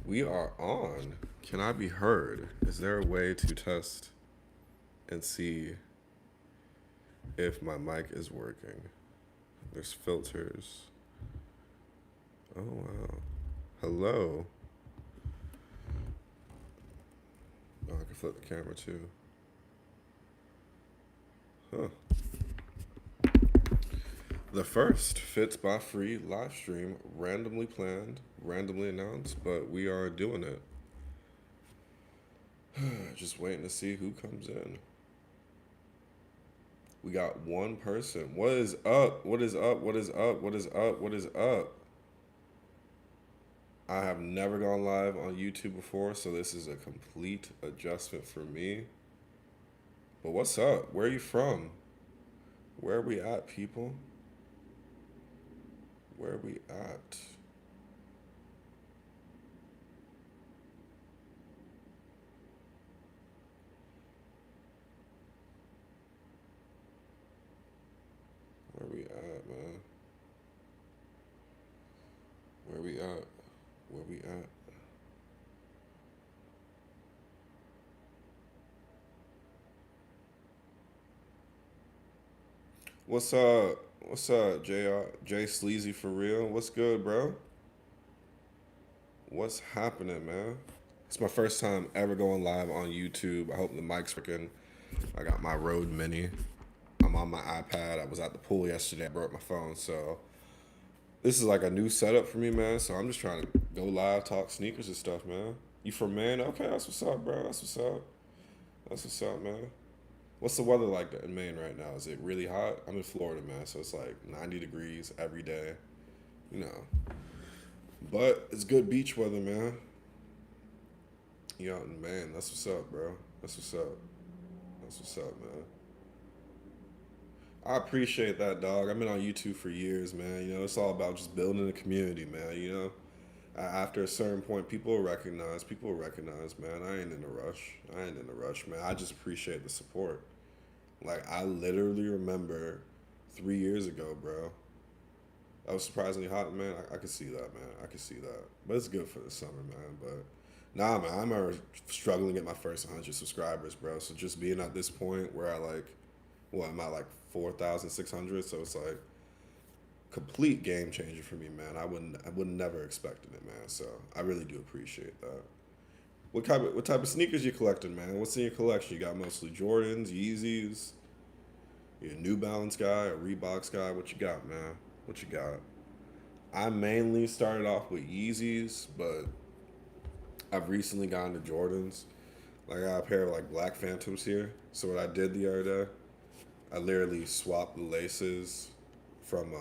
We are on. Can I be heard? Is there a way to test and see if my mic is working? There's filters. Oh, wow. Hello. Oh, I can flip the camera too. Huh. The first FitsByFree live stream, randomly planned, randomly announced, but we are doing it. Just waiting to see who comes in. We got one person. What is up? What is up? What is up? What is up? What is up? I have never gone live on YouTube before, so this is a complete adjustment for me. But what's up? Where are you from? Where are we at, people? Where are we at? Where we at, man? Where we at? Where we at? What's up? What's up, Jay Sleazy for real? What's good, bro? What's happening, man? It's my first time ever going live on YouTube. I hope the mic's working. I got my Rode Mini. I'm on my iPad. I was at the pool yesterday. I broke my phone, so this is like a new setup for me, man. So I'm just trying to go live, talk sneakers and stuff, man. You from Maine? Okay, that's what's up, bro. That's what's up. That's what's up, man. What's the weather like in Maine right now? Is it really hot? I'm in Florida, man, so it's like 90 degrees every day, you know. But it's good beach weather, man. You out in Maine. That's what's up, bro. That's what's up. That's what's up, man. I appreciate that, dog. I've been on YouTube for years, man. You know, it's all about just building a community, man. You know, after a certain point, people will recognize. People will recognize, man. I ain't in a rush. I ain't in a rush, man. I just appreciate the support. Like, I literally remember 3 years ago, bro. I was surprisingly hot, man. I could see that, man. I could see that. But it's good for the summer, man. But nah, man, I remember struggling to get my first 100 subscribers, bro. So just being at this point where I like, what, I'm at like 4,600. So it's like complete game changer for me, man. I would never expected it, man. So I really do appreciate that. What type of sneakers you collecting, man? What's in your collection? You got mostly Jordans, Yeezys. You a New Balance guy, a Reeboks guy? What you got, man? What you got? I mainly started off with Yeezys, but I've recently gotten to Jordans. Like I got a pair of like black Phantoms here. So what I did the other day, I literally swapped the laces from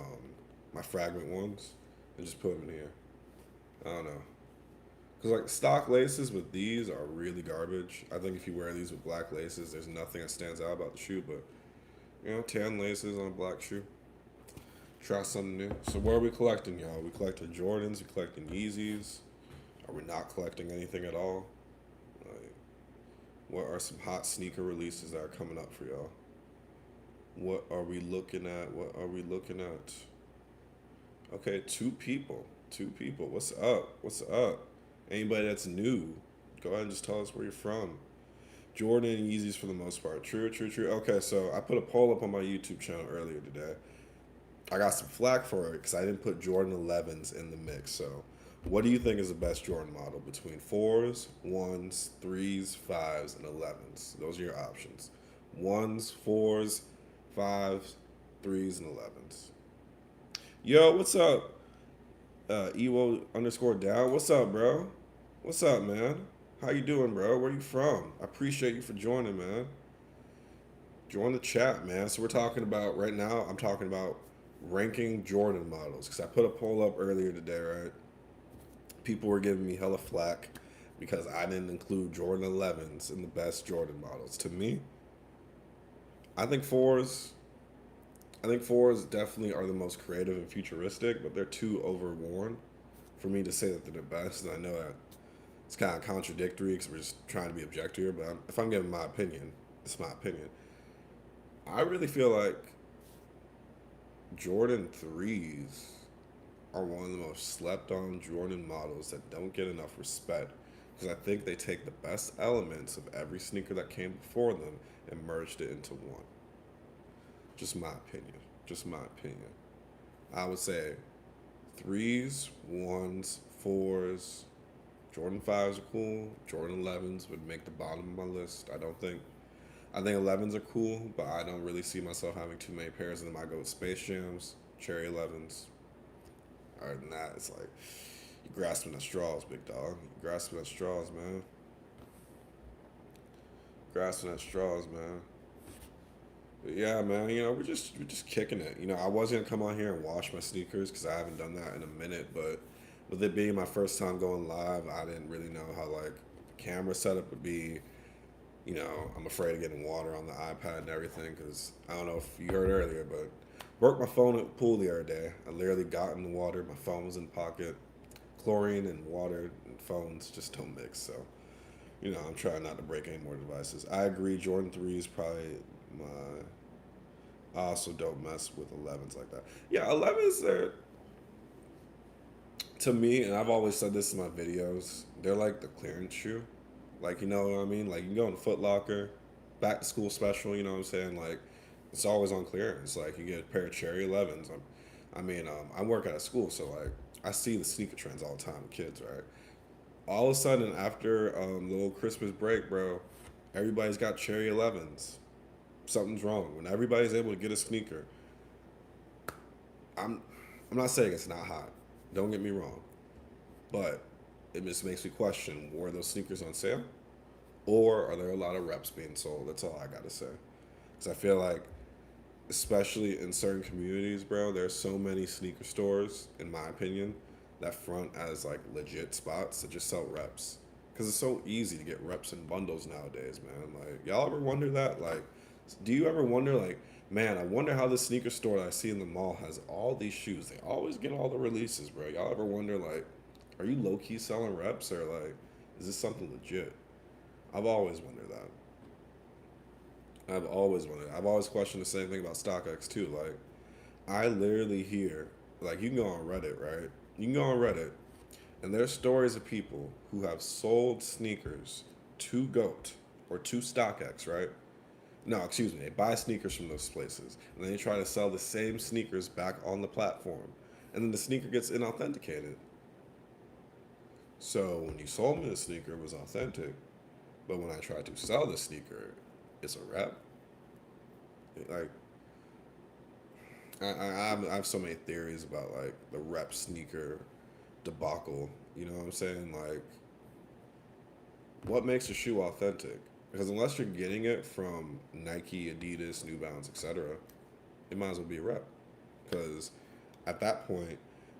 my fragment ones and just put them in here. I don't know. Cause like stock laces with these are really garbage. I think if you wear these with black laces, there's nothing that stands out about the shoe. But you know, tan laces on a black shoe. Try something new. So what are we collecting, y'all? We collecting Jordans. We collecting Yeezys. Are we not collecting anything at all? Like, what are some hot sneaker releases that are coming up for y'all? What are we looking at? What are we looking at? Okay, two people. Two people. What's up? What's up? Anybody that's new, go ahead and just tell us where you're from. Jordan and Yeezys for the most part. True, true, true. Okay, so I put a poll up on my YouTube channel earlier today. I got some flack for it because I didn't put Jordan 11s in the mix. So, what do you think is the best Jordan model between fours, ones, threes, fives, and 11s? Those are your options. Ones, fours, fives, threes, and 11s. Yo, what's up? Ewo underscore down. What's up, bro? What's up, man? How you doing, bro? Where you from? I appreciate you for joining, man. Join the chat, man. So we're talking about right now. I'm talking about ranking Jordan models because I put a poll up earlier today. Right, people were giving me hella flack because I didn't include Jordan 11s in the best Jordan models. To me, I think fours. I think fours definitely are the most creative and futuristic, but they're too overworn for me to say that they're the best. And I know that it's kind of contradictory because we're just trying to be objective here. But if I'm giving my opinion, it's my opinion. I really feel like Jordan threes. are one of the most slept on Jordan models that don't get enough respect because I think they take the best elements of every sneaker that came before them and merged it into one. Just my opinion. Just my opinion. I would say threes, ones, fours, Jordan 5s are cool. Jordan 11s would make the bottom of my list. I think 11s are cool, but I don't really see myself having too many pairs of them. I go with Space Jams, Cherry 11s. Other than that, it's like you're grasping at straws, big dog. You're grasping at straws, man. Grasping at straws, man. But yeah, man. We're just kicking it. I was gonna come on here and wash my sneakers because I haven't done that in a minute. But with it being my first time going live, I didn't really know how like the camera setup would be. I'm afraid of getting water on the iPad and everything because I don't know if you heard earlier, but broke my phone at the pool the other day. I literally got in the water. My phone was in the pocket. Chlorine and water and phones just don't mix. So, I'm trying not to break any more devices. I agree. Jordan 3 is probably my. I also don't mess with 11s like that. Yeah, 11s are, to me, and I've always said this in my videos, they're like the clearance shoe. Like, you know what I mean? Like, you can go in Foot Locker, back to school special, you know what I'm saying? Like, it's always on clearance. Like, you get a pair of Cherry 11s. I work at a school, so, like, I see the sneaker trends all the time with kids, right? All of a sudden, after the little Christmas break, bro, everybody's got Cherry 11s. Something's wrong. When everybody's able to get a sneaker, I'm, I'm not saying it's not hot. Don't get me wrong. But it just makes me question, were those sneakers on sale? Or are there a lot of reps being sold? That's all I gotta say. Because I feel like, especially in certain communities, bro, there's so many sneaker stores, in my opinion, that front as like legit spots that just sell reps. Because it's so easy to get reps in bundles nowadays, man. Like, y'all ever wonder that? Like, do you ever wonder, like, man, I wonder how this sneaker store that I see in the mall has all these shoes. They always get all the releases, bro. Y'all ever wonder, like, are you low key selling reps or like, is this something legit? I've always wondered that. I've always wondered. I've always questioned the same thing about StockX too. Like, I literally hear, like, you can go on Reddit, right? You can go on Reddit, and there's stories of people who have sold sneakers to GOAT or to StockX, right? No, excuse me. They buy sneakers from those places, and then they try to sell the same sneakers back on the platform, and then the sneaker gets inauthenticated. So when you sold me the sneaker, it was authentic, but when I tried to sell the sneaker, it's a rep. Like, I have so many theories about like the rep sneaker debacle. You know what I'm saying? Like, what makes a shoe authentic? Because unless you're getting it from Nike, Adidas, New Balance, etc., it might as well be a rep. Because at that point,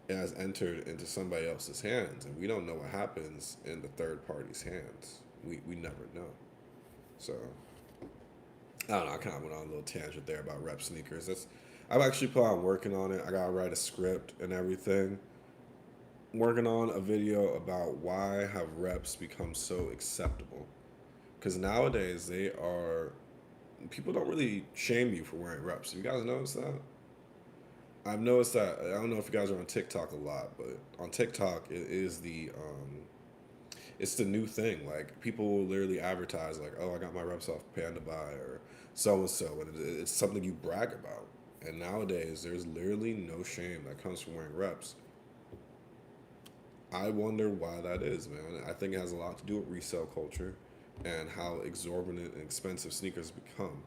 it has entered into somebody else's hands, and we don't know what happens in the third party's hands. We never know. So I don't know. I kind of went on a little tangent there about rep sneakers. I've actually plan on working on it. I gotta write a script and everything. Working on a video about why have reps become so acceptable. Because nowadays people don't really shame you for wearing reps. Have you guys noticed that? I've noticed that. I don't know if you guys are on TikTok a lot, but on TikTok it is it's the new thing. Like, people will literally advertise like, "Oh, I got my reps off Panda Buy or so and so," and it's something you brag about. And nowadays, there's literally no shame that comes from wearing reps. I wonder why that is, man. I think it has a lot to do with resale culture and how exorbitant and expensive sneakers become.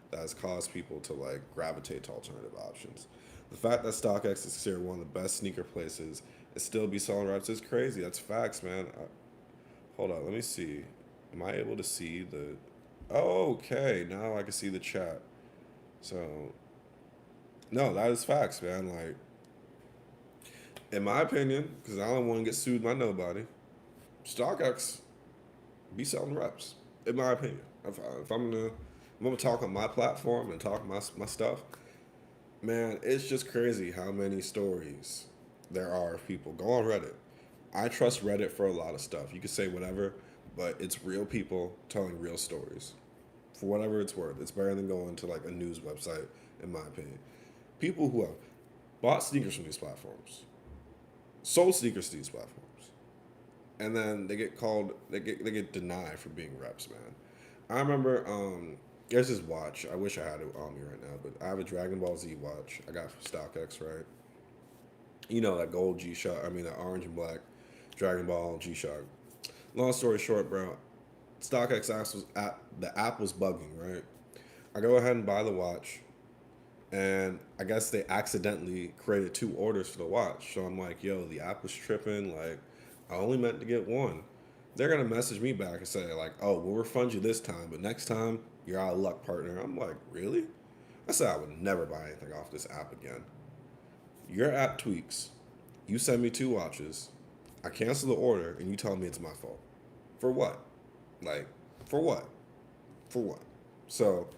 That has caused people to like gravitate to alternative options. The fact that StockX is considered one of the best sneaker places and still be selling reps is crazy. That's facts, man. Hold on, let me see. Am I able to see the? Oh, okay, now I can see the chat. So, no, that is facts, man. Like, in my opinion, because I don't want to get sued by nobody, StockX be selling reps. In my opinion, if I'm gonna talk on my platform and talk my stuff, man, it's just crazy how many stories there are of people. Go on Reddit. I trust Reddit for a lot of stuff. You can say whatever, but it's real people telling real stories. For whatever it's worth, it's better than going to like a news website, in my opinion. People who have bought sneakers from these platforms, sold sneakers to these platforms, and then they get denied for being reps, man. I remember there's this watch. I wish I had it on me right now, but I have a Dragon Ball Z watch I got from StockX, right? You know that gold G Shock. I mean that orange and black Dragon Ball G Shock. Long story short, bro, StockX the app was bugging, right? I go ahead and buy the watch, and I guess they accidentally created two orders for the watch. So I'm like, yo, the app was tripping. Like, I only meant to get one. They're gonna message me back and say like, oh, we'll refund you this time, but next time you're out of luck, partner. I'm like, really? I said I would never buy anything off this app again. Your app tweaks. You send me two watches. I cancel the order, and you tell me it's my fault. For what? Like, for what? For what? So,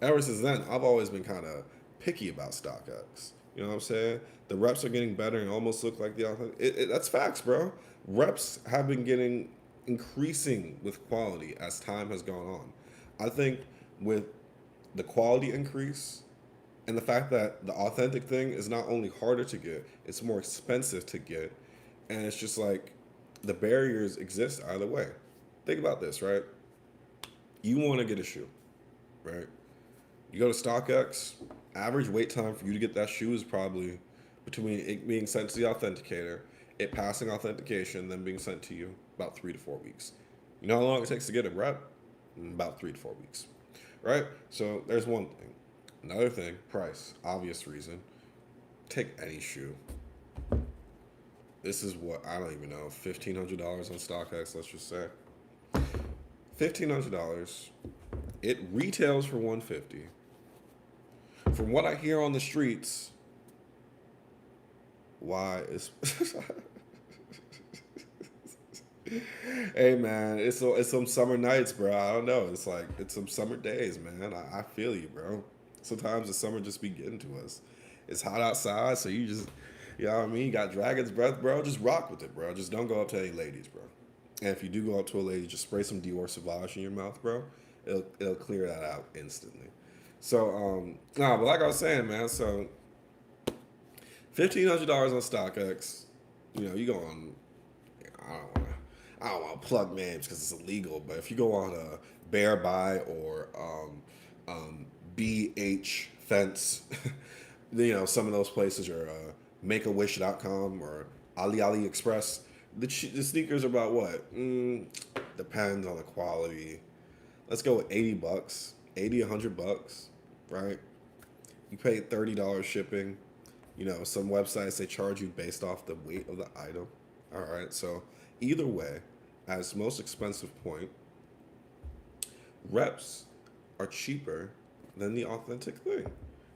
ever since then, I've always been kind of picky about StockX. You know what I'm saying? The reps are getting better and almost look like the authentic. That's facts, bro. Reps have been getting increasing with quality as time has gone on. I think with the quality increase and the fact that the authentic thing is not only harder to get, it's more expensive to get. And it's just like the barriers exist either way. Think about this, right? You want to get a shoe, right? You go to StockX, average wait time for you to get that shoe is probably between it being sent to the authenticator, it passing authentication, then being sent to you about 3 to 4 weeks. You know how long it takes to get a rep? About 3 to 4 weeks, right? So there's one thing. Another thing, price, obvious reason. Take any shoe. This is what I don't even know, $1,500 on StockX. Let's just say $1,500. It retails for $150. From what I hear on the streets, why is hey man, it's some summer nights, bro. I don't know. It's like it's some summer days, man. I feel you, bro. Sometimes the summer just be getting to us. It's hot outside, so you just, you know what I mean? You got dragon's breath, bro. Just rock with it, bro. Just don't go up to any ladies, bro. And if you do go up to a lady, just spray some Dior Sauvage in your mouth, bro. It'll clear that out instantly. So nah, but like I was saying, man. So $1,500 on StockX. You know, you go on. I don't want to plug names because it's illegal. But if you go on a Bear Buy or BH Fence, you know, some of those places are MakeAWish.com or AliExpress. The sneakers are about what? Depends on the quality. Let's go with $80, 80, $100, right? You pay $30 shipping. You know, some websites they charge you based off the weight of the item. All right, so either way, as most expensive point, reps are cheaper than the authentic thing.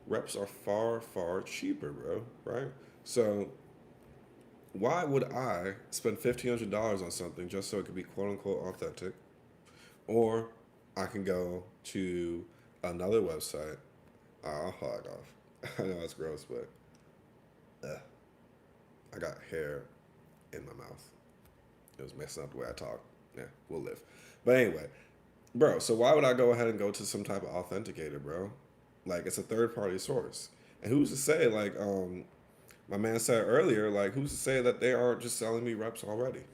Reps are far, far cheaper, bro, right? So why would I spend $1,500 on something just so it could be quote unquote authentic? Or I can go to another website. I'll hog off. I know it's gross, but I got hair in my mouth. It was messing up the way I talk. Yeah, we'll live. But anyway, bro, so why would I go ahead and go to some type of authenticator, bro? Like, it's a third party source. And who's to say, like, my man said earlier, like, who's to say that they aren't just selling me reps already?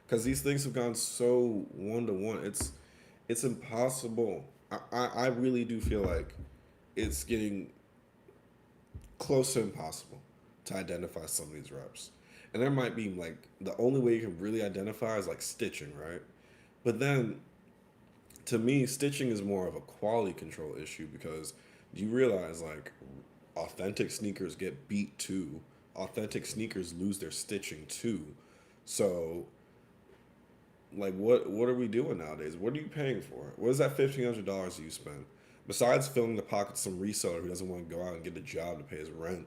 Because these things have gone so one to one. It's impossible. I really do feel like it's getting close to impossible to identify some of these reps. And there might be like the only way you can really identify is like stitching, right? But then to me, stitching is more of a quality control issue because you realize like authentic sneakers get beat too. Authentic sneakers lose their stitching too. So like what are we doing nowadays? What are you paying for? What is that $1,500 you spend? Besides filling the pockets of some reseller who doesn't want to go out and get a job to pay his rent,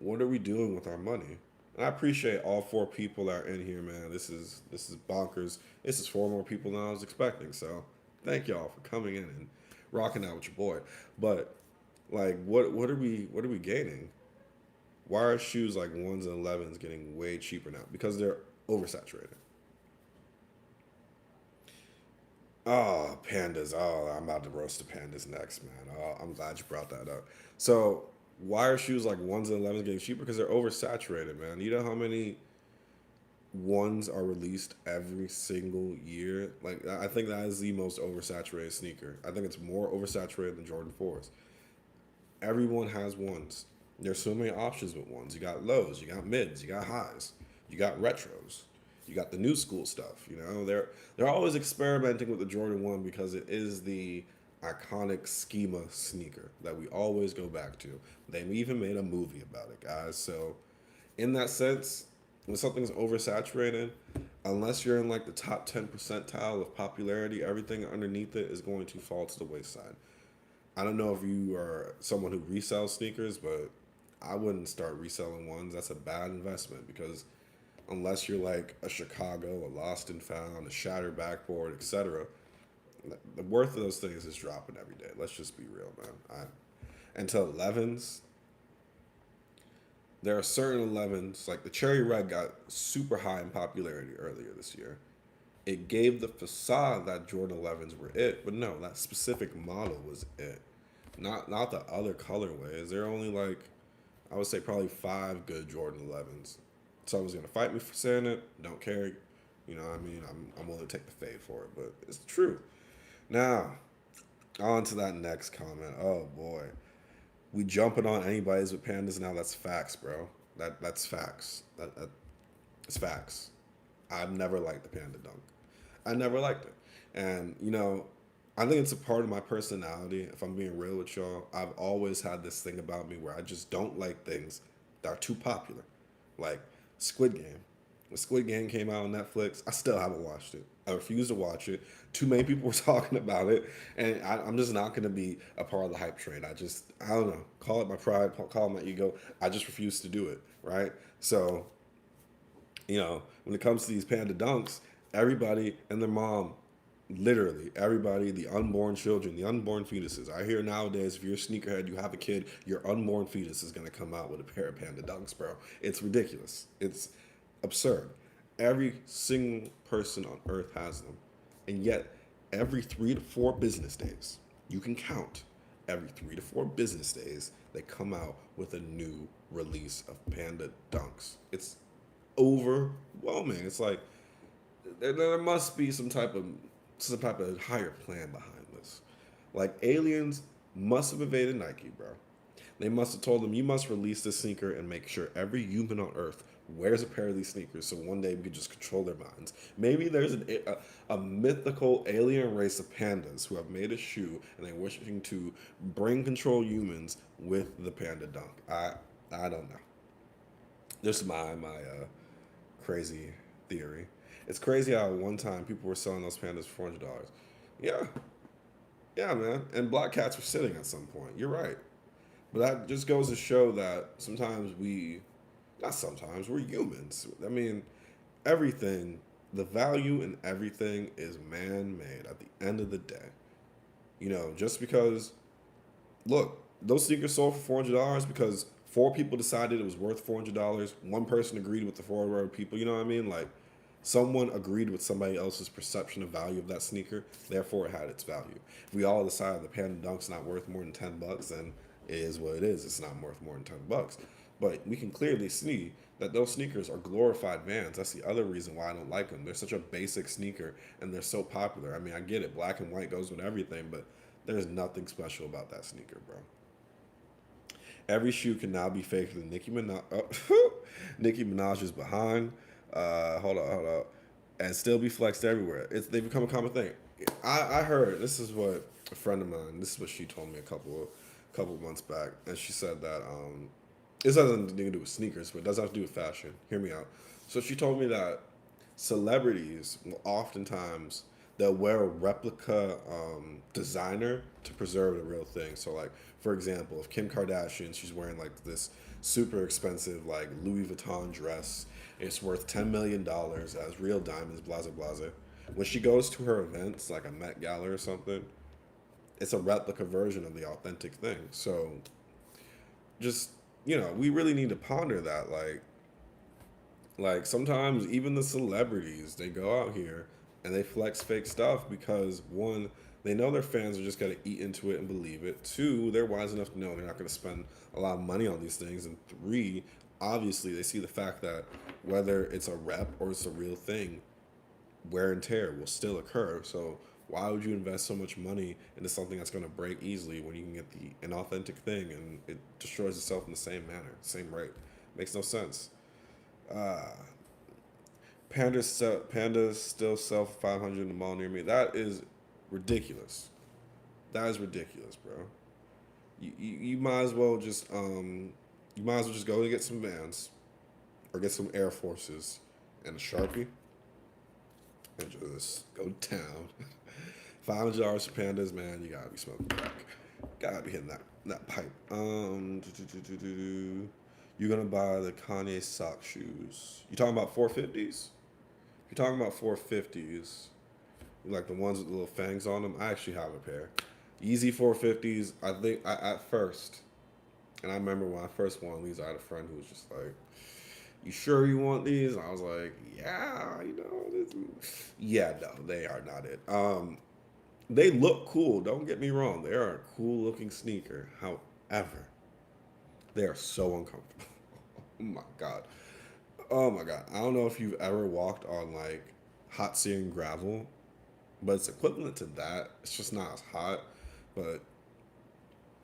what are we doing with our money? And I appreciate all four people that are in here, man. This is bonkers. This is four more people than I was expecting. So thank y'all for coming in and rocking out with your boy. But like, what are we gaining? Why are shoes like 1s and 11s getting way cheaper now? Because they're oversaturated. Oh, pandas. Oh, I'm about to roast the pandas next, man. Oh, I'm glad you brought that up. So, why are shoes like 1s and 11s getting cheaper? Because they're oversaturated, man. You know how many ones are released every single year. Like I think that is the most oversaturated sneaker. I think it's more oversaturated than Jordan 4s. Everyone has ones. There's so many options with ones. You got lows, you got mids, you got highs, you got retros, you got the new school stuff. You know, they're always experimenting with the Jordan 1 because it is the iconic schema sneaker that we always go back to. They even made a movie about it, guys. So in that sense, when something's oversaturated, unless you're in like the top 10 percentile of popularity, everything underneath it is going to fall to the wayside. I don't know if you are someone who resells sneakers, but I wouldn't start reselling ones. That's a bad investment because unless you're like a Chicago, a Lost and Found, a Shattered Backboard, etc., the worth of those things is dropping every day. Let's just be real, man. Until 11s, there are certain 11s, like the Cherry Red got super high in popularity earlier this year. It gave the facade that Jordan 11s were it, but no, that specific model was it. Not the other colorways. There are only like, I would say probably five good Jordan 11s. Someone's gonna fight me for saying it. Don't care. You know what I mean? I'm willing to take the fade for it, but it's true. Now, on to that next comment. Oh boy. We jumping on anybody's with pandas now. That's facts, bro. That's facts. It's facts. I've never liked the panda dunk. I never liked it, and you know, I think it's a part of my personality. If I'm being real with y'all, I've always had this thing about me where I just don't like things that are too popular, like Squid Game. When Squid Game came out on Netflix, I still haven't watched it. I refuse to watch it. Too many people were talking about it, and I'm just not going to be a part of the hype train. I don't know. Call it my pride, call it my ego. I just refuse to do it, right? So, you know, when it comes to these panda dunks, everybody and their mom, literally everybody, the unborn children, the unborn fetuses. I hear nowadays, if you're a sneakerhead, you have a kid, your unborn fetus is going to come out with a pair of panda dunks, bro. It's ridiculous. It's absurd. Every single person on earth has them. And yet, every 3 to 4 business days, you can count, every 3 to 4 business days, they come out with a new release of panda dunks. It's overwhelming. It's like there must be some type of higher plan behind this. Like aliens must have invaded Nike, bro. They must have told them you must release this sneaker and make sure every human on Earth wears a pair of these sneakers so one day we could just control their minds. Maybe there's a mythical alien race of pandas who have made a shoe and they're wishing to bring control humans with the panda dunk. I don't know. This is my crazy theory. It's crazy how one time people were selling those pandas for $400. Yeah, yeah, man. And black cats were sitting at some point. You're right. But that just goes to show that sometimes not sometimes, we're humans. I mean, everything, the value in everything is man made at the end of the day. You know, just because, look, those sneakers sold for $400 because 4 people decided it was worth $400. One person agreed with the 4 other people. You know what I mean? Like, someone agreed with somebody else's perception of value of that sneaker, therefore it had its value. If we all decided the Panda Dunk's not worth more than $10, then it is what it is. It's not worth more than $10. But we can clearly see that those sneakers are glorified Vans. That's the other reason why I don't like them. They're such a basic sneaker and they're so popular. I mean, I get it. Black and white goes with everything, but there's nothing special about that sneaker, bro. Every shoe can now be faked than Nicki Minaj. Nicki Minaj is behind. Hold on. And still be flexed everywhere. They become a common thing. I heard, this is what a friend of mine, this is what she told me a couple of months back, and she said that this has nothing to do with sneakers, but it does have to do with fashion. Hear me out. So she told me that celebrities will oftentimes they'll wear a replica designer to preserve the real thing. So like, for example, if Kim Kardashian, she's wearing like this super expensive like Louis Vuitton dress, it's worth $10 million, has real diamonds, blah blah blah. When she goes to her events, like a Met Gala or something, it's a replica version of the authentic thing. So just, we really need to ponder that. Like sometimes even the celebrities, they go out here and they flex fake stuff because one, they know their fans are just gonna eat into it and believe it. Two, they're wise enough to know they're not gonna spend a lot of money on these things. And three, obviously they see the fact that whether it's a rep or it's a real thing, wear and tear will still occur. So why would you invest so much money into something that's going to break easily when you can get the an authentic thing and it destroys itself in the same manner, same rate? Makes no sense. Uh, Pandas still sell for 500 in the mall near me. That is ridiculous. That is ridiculous, bro. You might as well just you might as well just go and get some Vans or get some Air Forces and a Sharpie and just go to town. $500 for Pandas, man. You gotta be smoking crack. Gotta be hitting that pipe. You're gonna buy the Kanye sock shoes. You talking about 450s? If you're talking about 450s, like the ones with the little fangs on them, I actually have a pair. Yeezy 450s. I think at first, and I remember when I first wanted these, I had a friend who was just like, "You sure you want these?" And I was like, "Yeah, yeah, no, they are not it." They look cool. Don't get me wrong. They are a cool looking sneaker. However, they are so uncomfortable. Oh my god. Oh my god. I don't know if you've ever walked on like hot searing gravel, but it's equivalent to that. It's just not as hot. But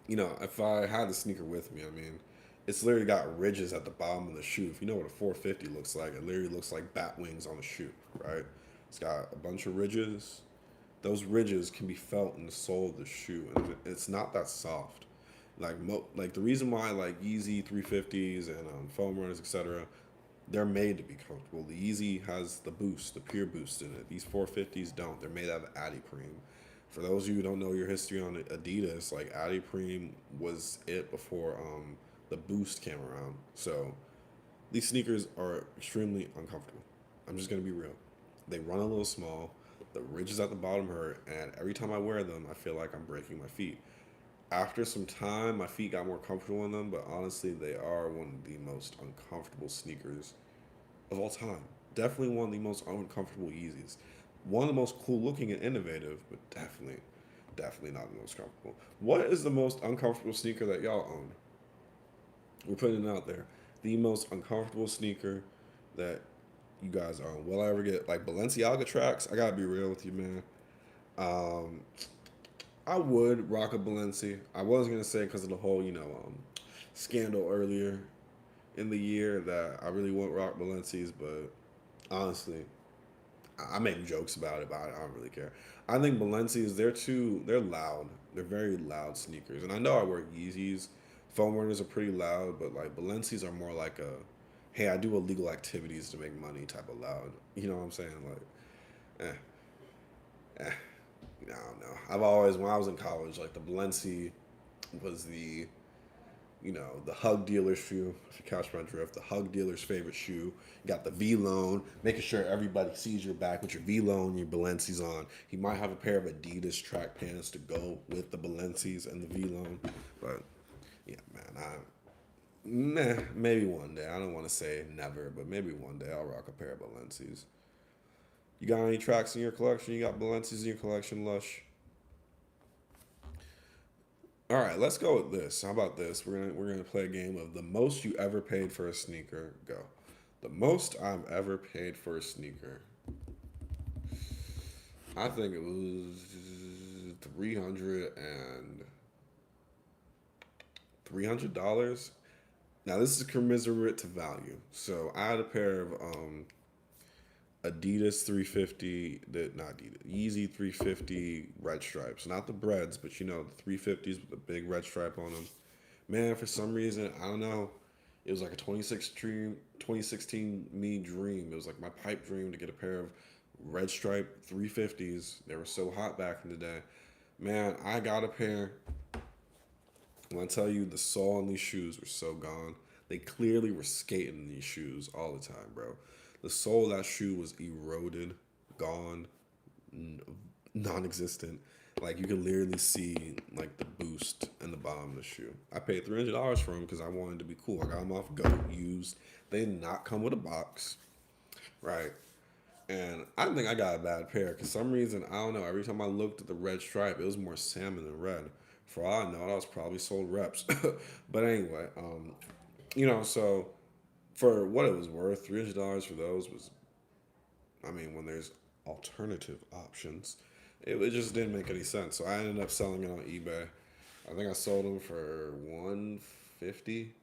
if I had the sneaker with me, I mean, it's literally got ridges at the bottom of the shoe. If you know what a 450 looks like, it literally looks like bat wings on a shoe, right? It's got a bunch of ridges. Those ridges can be felt in the sole of the shoe, and it's not that soft. Like the reason why like Yeezy 350s and foam runners, etc., they're made to be comfortable. The Yeezy has the boost, the pure boost in it. These 450s don't. They're made out of Adiprene. For those of you who don't know your history on Adidas, like Adiprene was it before the boost came around. So these sneakers are extremely uncomfortable. I'm just gonna be real. They run a little small. The ridges at the bottom hurt, and every time I wear them, I feel like I'm breaking my feet. After some time, my feet got more comfortable in them, but honestly, they are one of the most uncomfortable sneakers of all time. Definitely one of the most uncomfortable Yeezys. One of the most cool looking and innovative, but definitely not the most comfortable. What is the most uncomfortable sneaker that y'all own? We're putting it out there. The most uncomfortable sneaker that you guys own. Will I ever get like Balenciaga tracks? I gotta be real with you, man. Um, I would rock a Balenci. I was gonna say because of the whole, scandal earlier in the year that I really wouldn't rock Balenci's, but honestly, I make jokes about it, but I don't really care. I think Balenci's they're loud. They're very loud sneakers, and I know I wear Yeezys. Foam runners are pretty loud, but like Balenci's are more like a, hey, I do illegal activities to make money type of loud. You know what I'm saying? Like, eh. I don't know. I've always, when I was in college, like the Balenci was the hug dealer's shoe. If you catch my drift, the hug dealer's favorite shoe. You got the V-Lone, making sure everybody sees your back with your V-Lone, your Balenci's on. He might have a pair of Adidas track pants to go with the Balenci's and the V-Lone. But, yeah, man, maybe one day. I don't want to say never, but maybe one day I'll rock a pair of Balenci's. You got any tracks in your collection? You got Balenci's in your collection, Lush? All right, let's go with this. How about this? We're gonna play a game of the most you ever paid for a sneaker. Go. The most I've ever paid for a sneaker. I think it was 300 $300. Now this is commiserate to value. So I had a pair of Adidas 350, not Adidas, Yeezy 350 red stripes. Not the breads, but the 350s with the big red stripe on them. Man, for some reason, I don't know, it was like a 2016 me dream. It was like my pipe dream to get a pair of red stripe 350s. They were so hot back in the day. Man, I got a pair. When I tell you the sole on these shoes were so gone, they clearly were skating in these shoes all the time, bro. The sole of that shoe was eroded, gone, non-existent. Like you could literally see like the boost in the bottom of the shoe. I paid $300 for them because I wanted to be cool. I got them off Go used. They did not come with a box, right? And I think I got a bad pair because some reason I don't know. Every time I looked at the red stripe, it was more salmon than red. For all I know, that was probably sold reps. But anyway, so For what it was worth, $300 for those was, I mean, when there's alternative options, it just didn't make any sense. So I ended up selling it on eBay. I think I sold them for 150.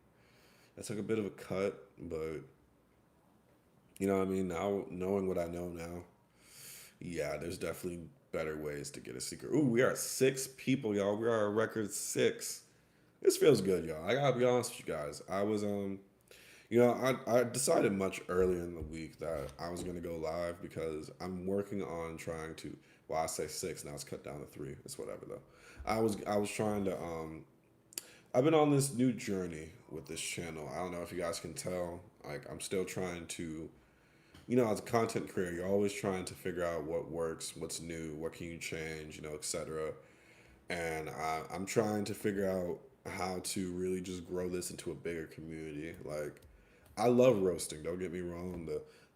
I took a bit of a cut, but you know what I mean? Now, knowing what I know now, yeah, there's definitely better ways to get a secret. Ooh, we are at 6 people, y'all. We are a record 6. This feels good, y'all. I gotta be honest with you guys. I was you know, I decided much earlier in the week that I was gonna go live because I'm working on trying to. Well, I say 6 now. It's cut down to 3. It's whatever though. I was trying to I've been on this new journey with this channel. I don't know if you guys can tell. Like I'm still trying to, you know, as a content creator, you're always trying to figure out what works, what's new, what can you change, you know, etc. And I'm trying to figure out how to really just grow this into a bigger community. Like, I love roasting. Don't get me wrong.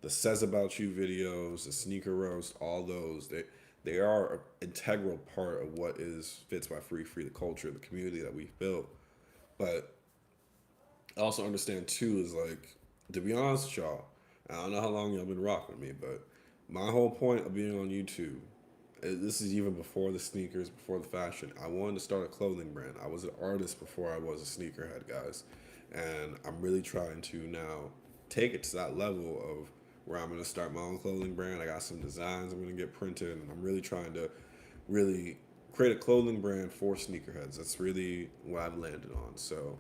The says about you videos, the sneaker roast, all those they are an integral part of what is Fits by Free, free the culture, the community that we've built. But I also understand too is like, to be honest with y'all, I don't know how long y'all been rocking with me, but my whole point of being on YouTube, this is even before the sneakers, before the fashion. I wanted to start a clothing brand. I was an artist before I was a sneakerhead, guys, and I'm really trying to now take it to that level of where I'm gonna start my own clothing brand. I got some designs I'm gonna get printed, and I'm really trying to really create a clothing brand for sneakerheads. That's really what I've landed on. So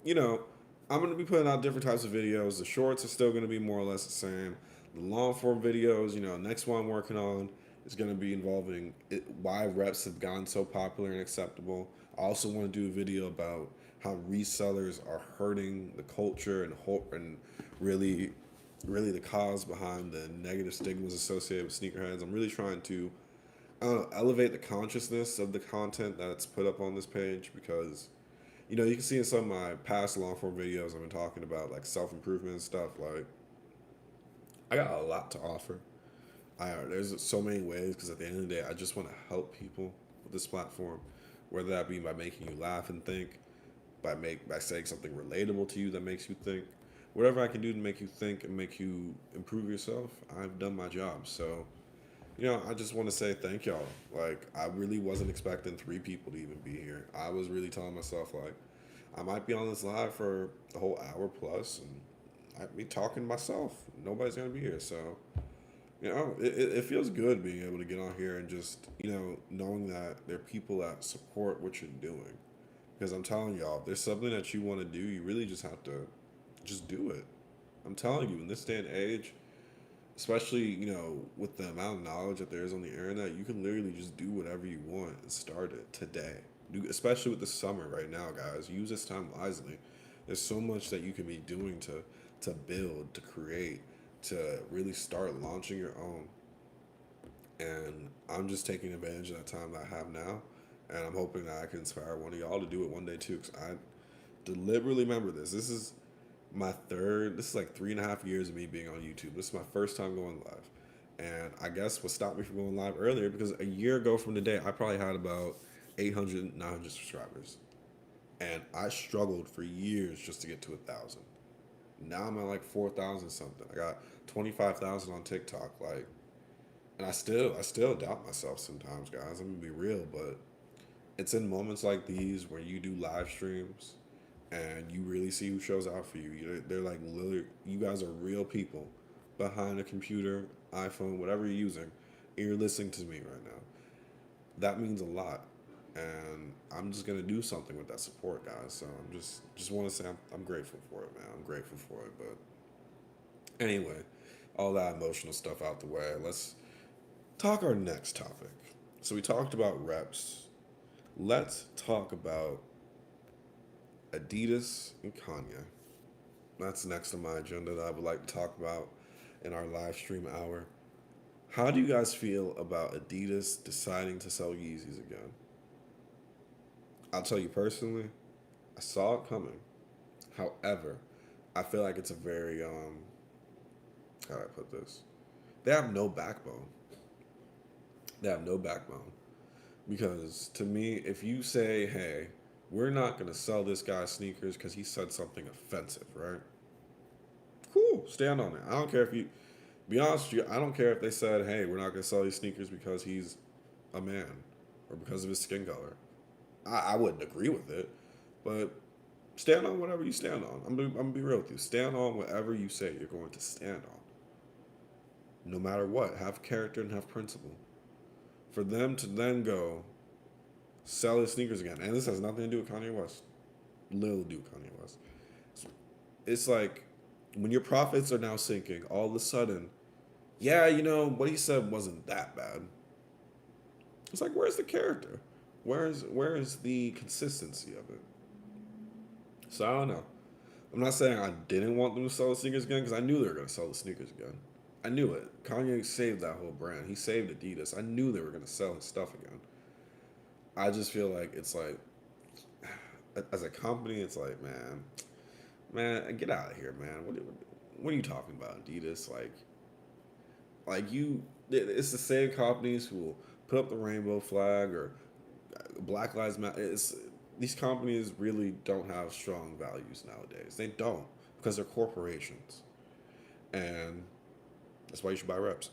you know, I'm going to be putting out different types of videos. The shorts are still going to be more or less the same. The long form videos, you know, next one I'm working on is going to be involving why reps have gotten so popular and acceptable. I also want to do a video about how resellers are hurting the culture and really, really the cause behind the negative stigmas associated with sneakerheads. I'm really trying to elevate the consciousness of the content that's put up on this page because you know, you can see in some of my past long form videos I've been talking about like self improvement and stuff. Like, I got a lot to offer. There's so many ways because at the end of the day, I just want to help people with this platform, whether that be by making you laugh and think, by saying something relatable to you that makes you think, whatever I can do to make you think and make you improve yourself. I've done my job. So, you know, I just want to say thank y'all. Like, I really wasn't expecting 3 people to even be here. I was really telling myself, like, I might be on this live for the whole hour plus, and I'd be talking to myself. Nobody's going to be here. So, you know, it feels good being able to get on here and just, you know, knowing that there are people that support what you're doing. Because I'm telling y'all, if there's something that you want to do, you really just have to just do it. I'm telling you, in this day and age, especially you know with the amount of knowledge that there is on the internet, you can literally just do whatever you want and start it today. Especially with the summer right now, guys, use this time wisely. There's so much that you can be doing to build, to create, to really start launching your own. And I'm just taking advantage of that time that I have now, and I'm hoping that I can inspire one of y'all to do it one day too. Because I deliberately remember this. This is my third. This is like 3.5 years of me being on YouTube. This is my first time going live, and I guess what stopped me from going live earlier because a year ago from today, I probably had about 800, 900 subscribers, and I struggled for years just to get to 1,000. Now I'm at like 4,000 something. I got 25,000 on TikTok, like, and I still doubt myself sometimes, guys. I'm gonna be real, but it's in moments like these where you do live streams and you really see who shows out for you. They're like literally, you guys are real people behind a computer, iPhone, whatever you're using, and you're listening to me right now. That means a lot, and I'm just gonna do something with that support, guys. So I'm just want to say I'm grateful for it, man. I'm grateful for it. But anyway, all that emotional stuff out the way. Let's talk our next topic. So we talked about reps. Let's talk about Adidas and Kanye. That's next on my agenda that I would like to talk about in our live stream hour. How do you guys feel about Adidas deciding to sell Yeezys again? I'll tell you personally, I saw it coming. However, I feel like it's a very how do I put this? They have no backbone. They have no backbone. Because to me, if you say, hey, we're not going to sell this guy sneakers because he said something offensive, right? Cool. Stand on it. I don't care if you. Be honest with you, I don't care if they said, "Hey, we're not gonna sell these sneakers because he's a man or because of his skin color." I wouldn't agree with it, but stand on whatever you stand on. I'm gonna be real with you. Stand on whatever you say you're going to stand on, no matter what. Have character and have principle. For them to then go sell his sneakers again, and this has nothing to do with Kanye West. Little do with Kanye West. It's like when your profits are now sinking, all of a sudden, yeah, what he said wasn't that bad. It's like, where's the character? Where is the consistency of it? So I don't know. I'm not saying I didn't want them to sell the sneakers again because I knew they were going to sell the sneakers again. I knew it. Kanye saved that whole brand. He saved Adidas. I knew they were going to sell his stuff again. I just feel like it's like, as a company, it's like, man, get out of here, man. What are you talking about, Adidas? Like you, it's the same companies who will put up the rainbow flag or Black Lives Matter. These companies really don't have strong values nowadays. They don't because they're corporations, and that's why you should buy reps.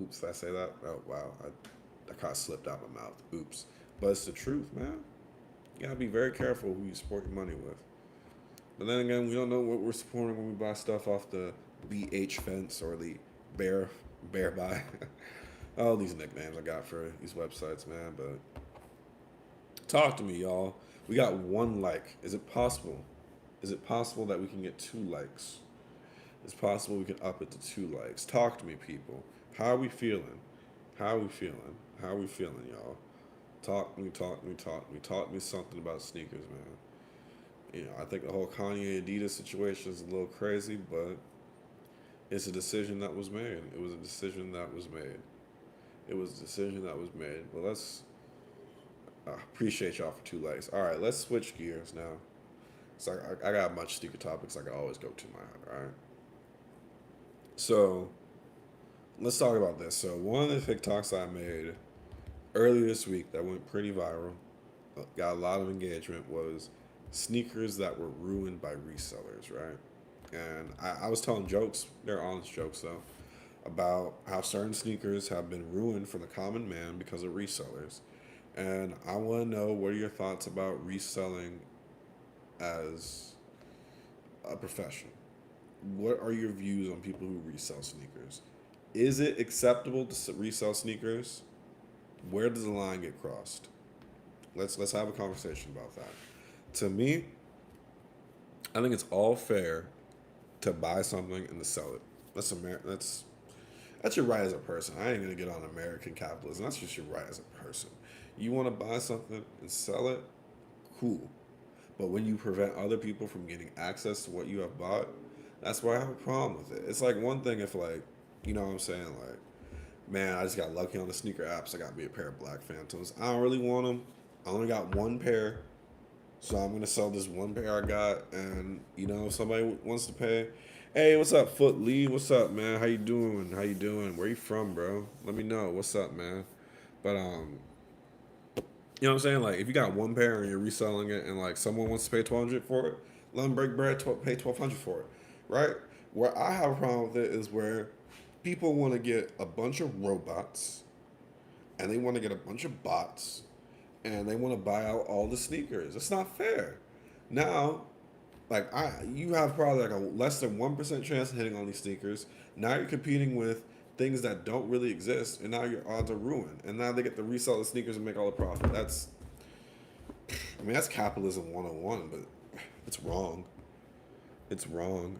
Oops, did I say that? Oh wow, I kind of slipped out my mouth. Oops, but it's the truth, man. You gotta be very careful who you support your money with. But then again, we don't know what we're supporting when we buy stuff off the BH fence or the bear buy. All these nicknames I got for these websites, man. But talk to me, y'all. We got one like. Is it possible? Is it possible that we can get 2 likes? It's possible we can up it to 2 likes. Talk to me, people. How are we feeling? How are we feeling? How are we feeling, y'all? Talk to me, talk to me, talk to me. Talk to me something about sneakers, man. I think the whole Kanye Adidas situation is a little crazy, but it's a decision that was made. It was a decision that was made. It was a decision that was made. Well, let's appreciate y'all for 2 likes. All right, let's switch gears now. So I got a bunch of sneaker topics I can always go to my head, all right? So let's talk about this. So one of the TikToks I made earlier this week that went pretty viral, got a lot of engagement, was sneakers that were ruined by resellers, right? And I was telling jokes, they're honest jokes though, about how certain sneakers have been ruined for the common man because of resellers. And I want to know, what are your thoughts about reselling as a profession? What are your views on people who resell sneakers? Is it acceptable to resell sneakers? Where does the line get crossed? Let's have a conversation about that. To me, I think it's all fair to buy something and to sell it. That's your right as a person. I ain't gonna get on American capitalism. That's just your right as a person. You want to buy something and sell it, cool. But when you prevent other people from getting access to what you have bought, that's where I have a problem with it. It's like one thing if like, you know what I'm saying, like, man, I just got lucky on the sneaker apps. I got me a pair of Black Phantoms. I don't really want them. I only got one pair. So I'm gonna sell this one pair I got, and if somebody wants to pay, hey, what's up, Foot Lee? What's up, man? How you doing? How you doing? Where you from, bro? Let me know. What's up, man? But you know what I'm saying? Like, if you got one pair and you're reselling it, and like someone wants to pay $1,200 for it, let them break bread, pay $1,200 for it, right? Where I have a problem with it is where people want to get a bunch of robots, and they want to get a bunch of bots, and they want to buy out all the sneakers. It's not fair. Now, like you have probably like a less than 1% chance of hitting on these sneakers. Now you're competing with things that don't really exist, and now your odds are ruined. And now they get to resell the sneakers and make all the profit. That's capitalism 101, but it's wrong. It's wrong.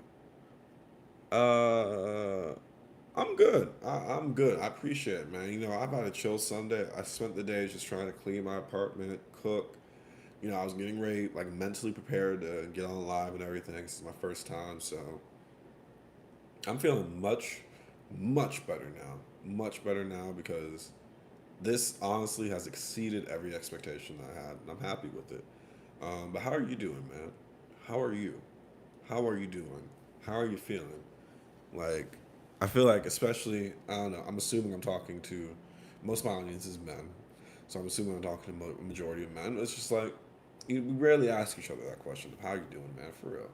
I'm good. I'm good. I appreciate it, man. I've had a chill Sunday. I spent the day just trying to clean my apartment, cook. I was getting ready, like mentally prepared to get on live and everything. This is my first time, so I'm feeling much, much better now. Much better now because this honestly has exceeded every expectation I had, and I'm happy with it. But how are you doing, man? How are you? How are you doing? How are you feeling? Like, I feel like, especially, I don't know, I'm assuming I'm talking to, most of my audience is men, so I'm assuming I'm talking to a majority of men. It's just like, we rarely ask each other that question of how you doing, man, for real.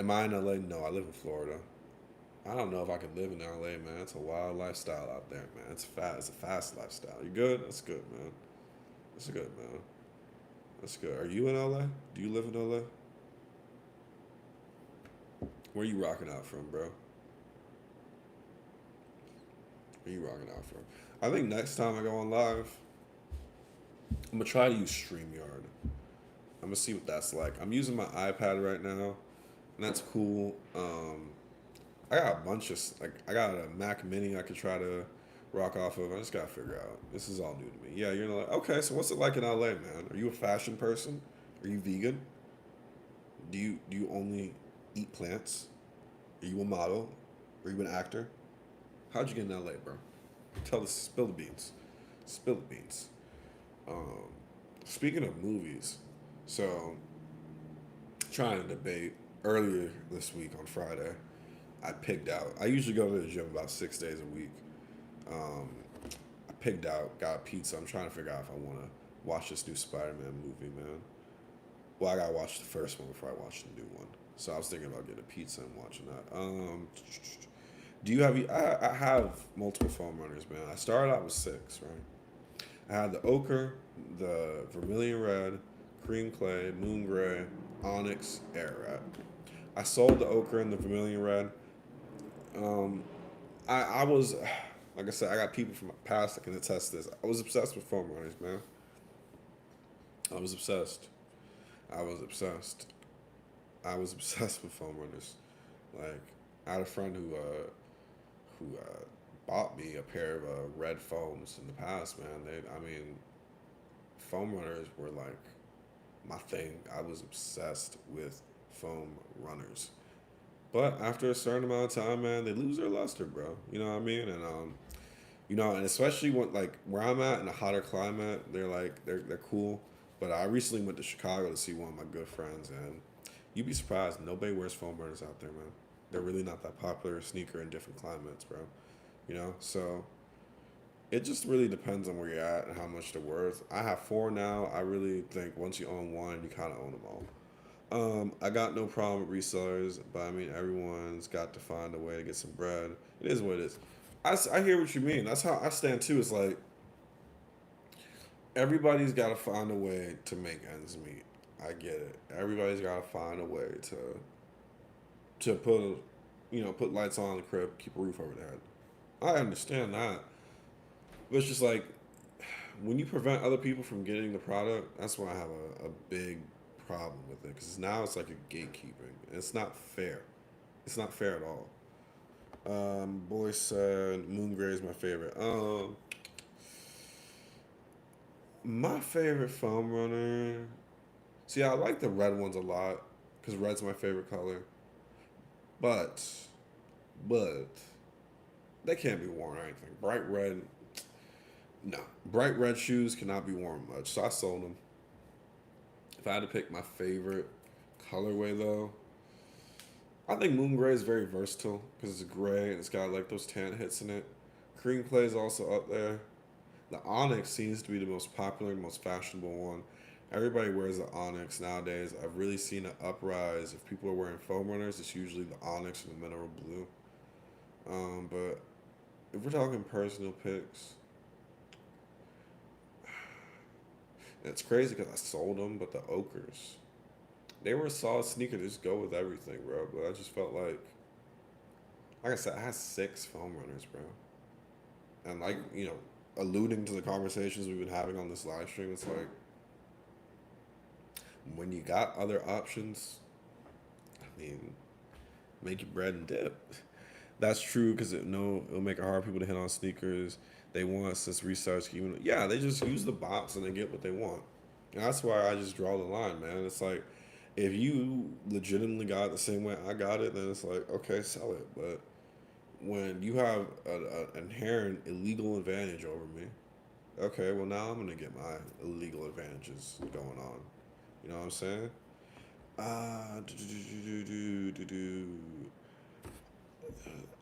Am I in LA? No, I live in Florida. I don't know if I could live in LA, man. It's a wild lifestyle out there, man. It's fast. It's a fast lifestyle. You good? That's good, man. That's good, man. That's good. Are you in LA? Do you live in LA? Where you rocking out from, bro? Where you rocking out from? I think next time I go on live, I'm gonna try to use StreamYard. I'm gonna see what that's like. I'm using my iPad right now, and that's cool. I got a bunch of like I got a Mac Mini I could try to rock off of. I just gotta figure out. This is all new to me. Yeah, you're like, okay. So what's it like in LA, man? Are you a fashion person? Are you vegan? Do you only eat plants? Are you a model? Are you an actor? How'd you get in LA, bro? Tell us. Spill the beans. Spill the beans. Um, Speaking of movies, so trying to debate earlier this week on Friday. I picked out. I usually go to the gym about 6 days a week. Um, I picked out, got a pizza. I'm trying to figure out if I want to watch this new Spider-Man movie, man. Well, I gotta watch the first one before I watch the new one. So I was thinking about getting a pizza and watching that. Do you have? I have multiple foam runners, man. I started out with six, right? I had the ochre, the vermilion red, cream clay, moon gray, onyx, air red. I sold the ochre and the vermilion red. Um, I was, like I said, I got people from my past that can attest to this. I was obsessed with foam runners, man. I was obsessed. I was obsessed. I was obsessed with foam runners. Like, I had a friend who bought me a pair of red foams in the past, man. I mean, foam runners were like my thing. I was obsessed with foam runners. But after a certain amount of time, man, they lose their luster, bro. You know what I mean? And and especially when like where I'm at in a hotter climate, they're cool. But I recently went to Chicago to see one of my good friends, and you'd be surprised nobody wears foam runners out there, man. They're really not that popular sneaker in different climates, bro. So it just really depends on where you're at and how much they're worth. I have four now. I really think once you own one, you kind of own them all. I got no problem with resellers, but I mean, everyone's got to find a way to get some bread. It is what it is. I hear what you mean. That's how I stand too. It's like everybody's got to find a way to make ends meet. I get it. Everybody's got to find a way to put lights on in the crib, keep a roof over their head. I understand that, but it's just like when you prevent other people from getting the product, that's why I have a big problem with it because now it's like a gatekeeping. It's not fair. It's not fair at all. Boy said Moon Gray is my favorite. My favorite foam runner. See, I like the red ones a lot because red's my favorite color. But, but they can't be worn or anything. Bright red, no. Bright red shoes cannot be worn much. So I sold them. If I had to pick my favorite colorway though, I think Moon Gray is very versatile because it's gray and it's got like those tan hits in it. Cream clay is also up there. The Onyx seems to be the most popular, most fashionable one. Everybody wears the Onyx nowadays. I've really seen an uprise. If people are wearing foam runners, it's usually the Onyx and the mineral blue. But if we're talking personal picks, it's crazy because I sold them, but the Ochres, they were a solid sneaker to just go with everything, bro. But I just felt like I said, I had six foam runners, bro. And alluding to the conversations we've been having on this live stream, it's like when you got other options, I mean, make your bread and dip. That's true because it'll make it hard for people to hit on sneakers. They want since restarts even they just use the bots and they get what they want. And that's why I just draw the line, man. It's like if you legitimately got it the same way I got it, then it's like okay, sell it. But when you have an inherent illegal advantage over me, okay, well now I'm gonna get my illegal advantages going on. You know what I'm saying?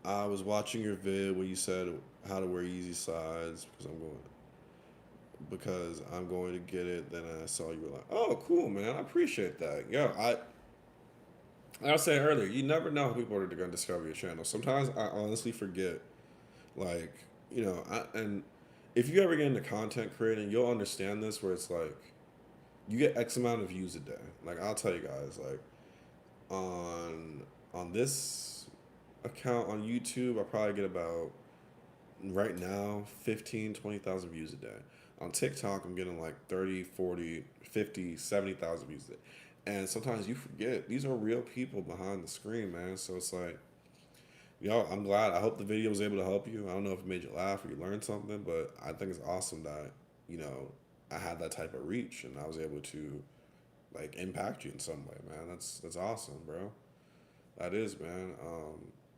I was watching your vid where you said how to wear Yeezy slides because I'm going to get it. Then I saw you were like, oh, cool, man. I appreciate that. Yeah, Like I was saying earlier, you never know how people are going to discover your channel. Sometimes I honestly forget, like, and if you ever get into content creating, you'll understand this where it's like, you get X amount of views a day. Like, I'll tell you guys, like, on this account on YouTube, I probably get about, right now, 15, 20,000 views a day. On TikTok, I'm getting like 30, 40, 50, 70,000 views a day. And sometimes you forget, these are real people behind the screen, man. So it's like, I'm glad. I hope the video was able to help you. I don't know if it made you laugh or you learned something, but I think it's awesome that, I had that type of reach and I was able to, like, impact you in some way, man. That's awesome, bro. That is, man.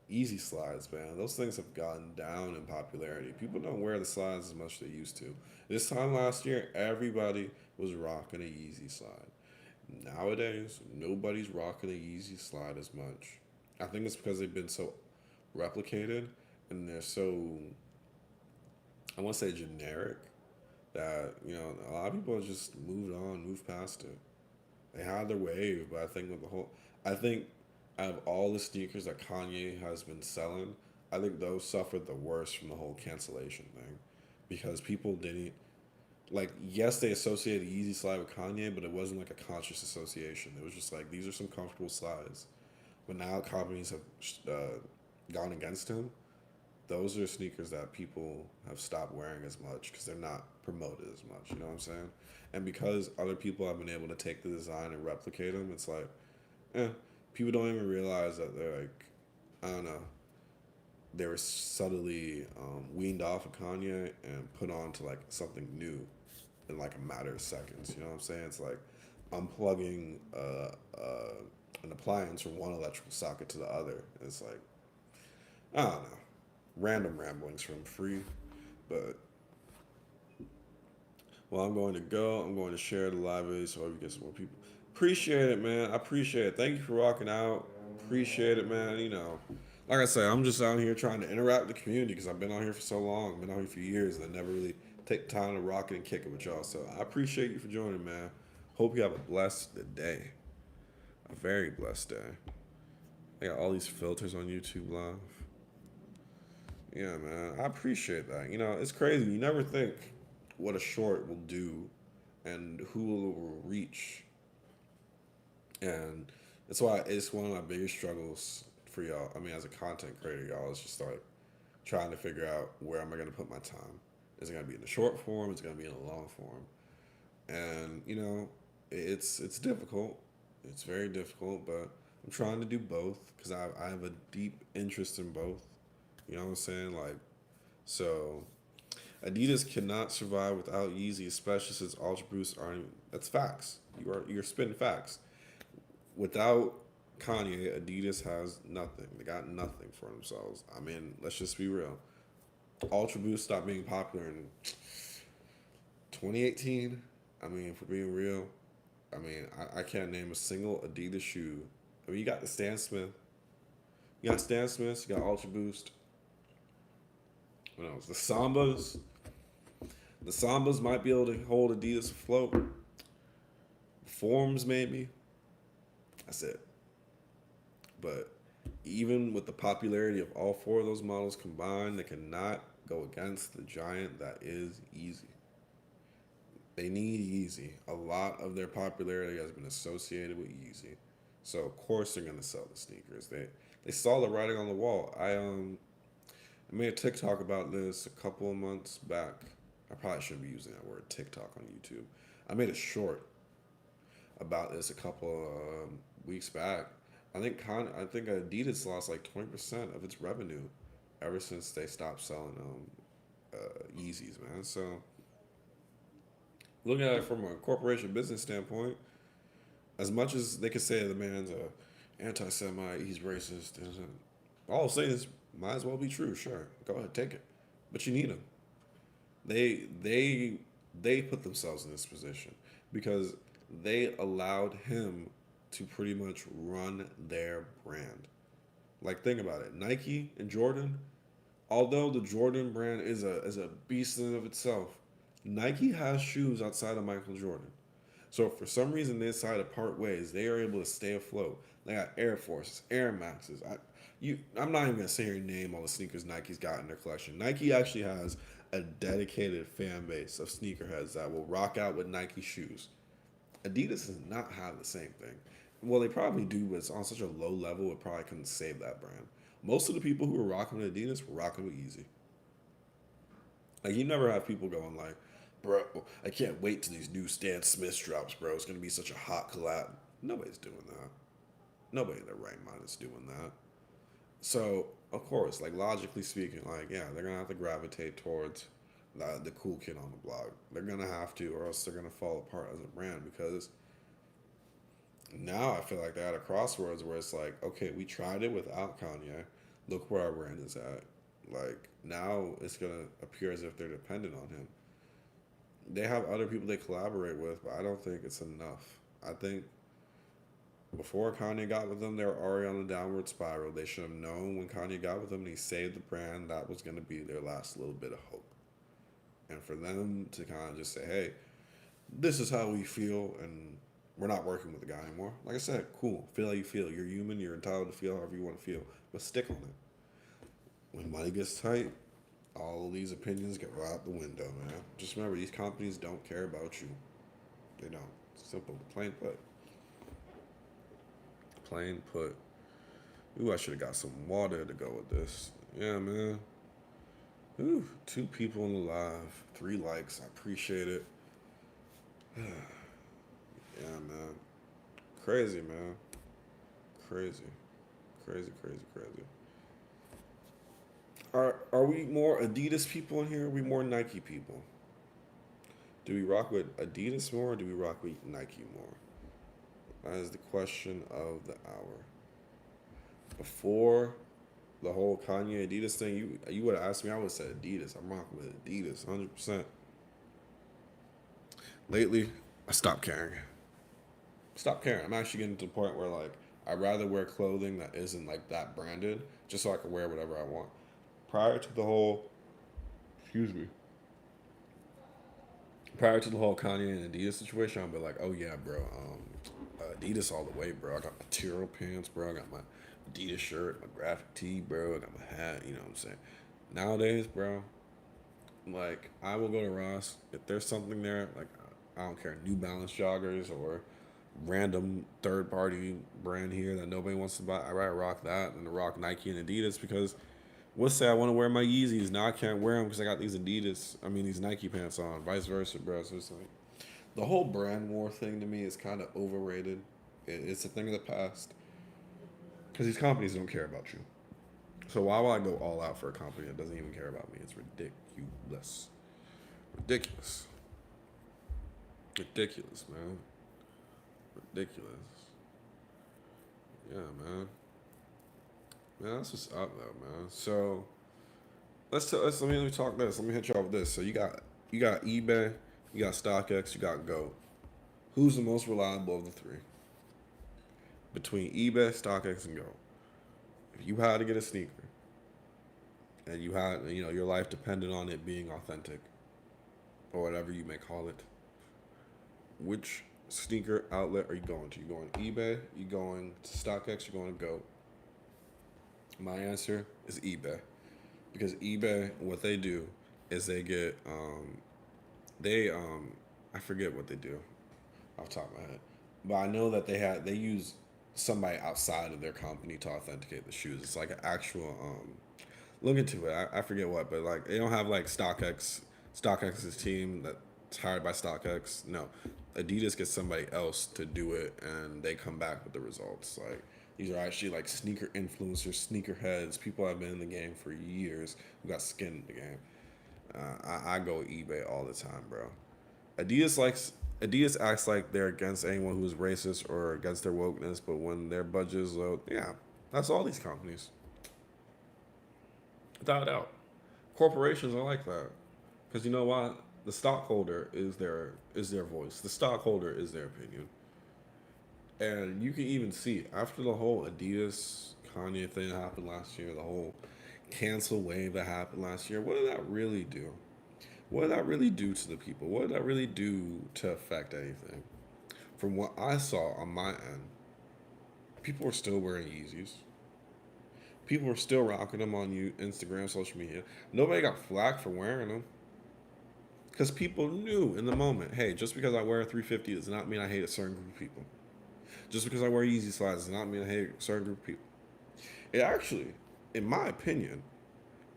Easy slides, man. Those things have gotten down in popularity. People don't wear the slides as much as they used to. This time last year, everybody was rocking a Yeezy slide. Nowadays, nobody's rocking a Yeezy slide as much. I think it's because they've been so replicated and they're so, I want to say, generic that, a lot of people have just moved on, moved past it. They had their wave, but I think out of all the sneakers that Kanye has been selling, I think those suffered the worst from the whole cancellation thing, because people didn't, like, yes, they associated Yeezy slide with Kanye, but it wasn't like a conscious association. It was just like, these are some comfortable slides. But now companies have gone against him. Those are sneakers that people have stopped wearing as much because they're not promoted as much. You know what I'm saying? And because other people have been able to take the design and replicate them, it's like, people don't even realize that they're like, I don't know, they were subtly weaned off of Kanye and put on to like something new in like a matter of seconds. You know what I'm saying? It's like unplugging an appliance from one electrical socket to the other. It's like, I don't know, random ramblings from Free, but well, I'm going to go. I'm going to share the live video so we get some more people. Appreciate it, man. I appreciate it. Thank you for rocking out. Appreciate it, man. Like I said, I'm just out here trying to interact with the community because I've been out here for so long. I've been out here for years and I never really take time to rock it and kick it with y'all. So I appreciate you for joining, man. Hope you have a blessed day. A very blessed day. I got all these filters on YouTube Live. Yeah, man. I appreciate that. It's crazy. You never think what a short will do and who it will reach. And that's why it's one of my biggest struggles for y'all. I mean, as a content creator, y'all, is just like trying to figure out, where am I going to put my time? Is it going to be in the short form? Is it going to be in the long form? And, it's difficult. It's very difficult, but I'm trying to do both because I have a deep interest in both. You know what I'm saying? Like, so Adidas cannot survive without Yeezy, especially since Ultraboost aren't. That's facts. You're spitting facts. Without Kanye, Adidas has nothing. They got nothing for themselves. I mean, let's just be real. Ultraboost stopped being popular in 2018. I mean, if we're being real, I mean, I can't name a single Adidas shoe. I mean, you got the Stan Smith. You got Stan Smiths. You got Ultraboost. What else? The Sambas. The Sambas might be able to hold Adidas afloat. Forms, maybe. That's it. But even with the popularity of all four of those models combined, they cannot go against the giant that is Yeezy. They need Yeezy. A lot of their popularity has been associated with Yeezy. So of course they're gonna sell the sneakers. They saw the writing on the wall. I made a TikTok about this a couple of months back. I probably shouldn't be using that word TikTok on YouTube. I made a short about this a couple of weeks back. I think Adidas lost like 20% of its revenue ever since they stopped selling Yeezys, man. So looking at it from a corporation business standpoint, as much as they could say the man's a anti-Semite, he's racist, all I'm saying is might as well be true. Sure, go ahead, take it, but you need them. They put themselves in this position because they allowed him to pretty much run their brand. Like, think about it. Nike and Jordan, although the Jordan brand is a beast in and of itself, Nike has shoes outside of Michael Jordan. So if for some reason they decide to part ways, they are able to stay afloat. They got Air Forces, Air Maxes. I'm not even gonna sit here and name all the sneakers Nike's got in their collection. Nike actually has a dedicated fan base of sneakerheads that will rock out with Nike shoes. Adidas does not have the same thing. Well, they probably do, but it's on such a low level, it probably couldn't save that brand. Most of the people who were rocking with Adidas were rocking with Yeezy. Like, you never have people going like, bro, I can't wait till these new Stan Smiths drops, bro. It's going to be such a hot collab. Nobody's doing that. Nobody in their right mind is doing that. So, of course, like, logically speaking, like, yeah, they're going to have to gravitate towards the cool kid on the block. They're going to have to, or else they're going to fall apart as a brand because now I feel like they're at a crossroads where it's like, okay, we tried it without Kanye. Look where our brand is at. Like, now it's going to appear as if they're dependent on him. They have other people they collaborate with, but I don't think it's enough. I think before Kanye got with them, they were already on a downward spiral. They should have known when Kanye got with them and he saved the brand, that was going to be their last little bit of hope. And for them to kind of just say, hey, this is how we feel, and we're not working with the guy anymore. Like I said, cool. Feel how you feel. You're human. You're entitled to feel however you want to feel. But stick on it. When money gets tight, all of these opinions get right out the window, man. Just remember, these companies don't care about you. They don't. Simple. Plain put. Plain put. Ooh, I should have got some water to go with this. Yeah, man. Ooh, 2 people in the live. 3 likes. I appreciate it. Yeah, man. Crazy, man. Crazy. Crazy, crazy, crazy. Are we more Adidas people in here? Or are we more Nike people? Do we rock with Adidas more or do we rock with Nike more? That is the question of the hour. Before the whole Kanye Adidas thing, you would have asked me, I would have said Adidas. I'm rocking with Adidas, 100%. Lately, I stopped caring. Stop caring. I'm actually getting to the point where like I'd rather wear clothing that isn't like that branded, just so I can wear whatever I want. Prior to the whole, excuse me, prior to the whole Kanye and Adidas situation, I'd be like, oh yeah, bro, Adidas all the way, bro. I got my Tiro pants, bro. I got my Adidas shirt, my graphic tee, bro. I got my hat. You know what I'm saying? Nowadays, bro, like I will go to Ross if there's something there. Like I don't care, New Balance joggers or random third party brand here that nobody wants to buy. I'd rather rock that than to rock Nike and Adidas because let's say I want to wear my Yeezys. Now I can't wear them because I got these these Nike pants on, vice versa, bro. So it's like the whole brand war thing to me is kind of overrated. It's a thing of the past because these companies don't care about you. So why would I go all out for a company that doesn't even care about me? It's ridiculous. Ridiculous. Ridiculous, man. Ridiculous. Yeah, man. Man, that's what's up though, man. So let me talk this. Let me hit you off with this. So you got eBay, you got StockX, you got Go. Who's the most reliable of the 3? Between eBay, StockX, and Go. If you had to get a sneaker and you had your life depended on it being authentic or whatever you may call it, which sneaker outlet are you going to? You going to eBay, you going to StockX, you going to Go? My answer is eBay. Because eBay, what they do is they get, I forget what they do off the top of my head. But I know that they use somebody outside of their company to authenticate the shoes. It's like an actual, look into it. I forget what, but like they don't have like StockX's team that's hired by StockX. No, Adidas gets somebody else to do it and they come back with the results. Like, these are actually like sneaker influencers, sneaker heads, people have been in the game for years who got skin in the game. I go eBay all the time, bro. Adidas acts like they're against anyone who's racist or against their wokeness, but when their budget is low, yeah, that's all these companies. Without a doubt, corporations are like that because you know what? The stockholder is their voice. The stockholder is their opinion. And you can even see after the whole Adidas Kanye thing that happened last year, the whole cancel wave that happened last year, what did that really do? What did that really do to the people? What did that really do to affect anything? from what I saw on my end, people were still wearing Yeezys. People were still rocking them on Instagram, social media. Nobody got flack for wearing them because people knew in the moment, hey, just because I wear a 350 does not mean I hate a certain group of people. Just because I wear Yeezy slides does not mean I hate a certain group of people. It actually, in my opinion,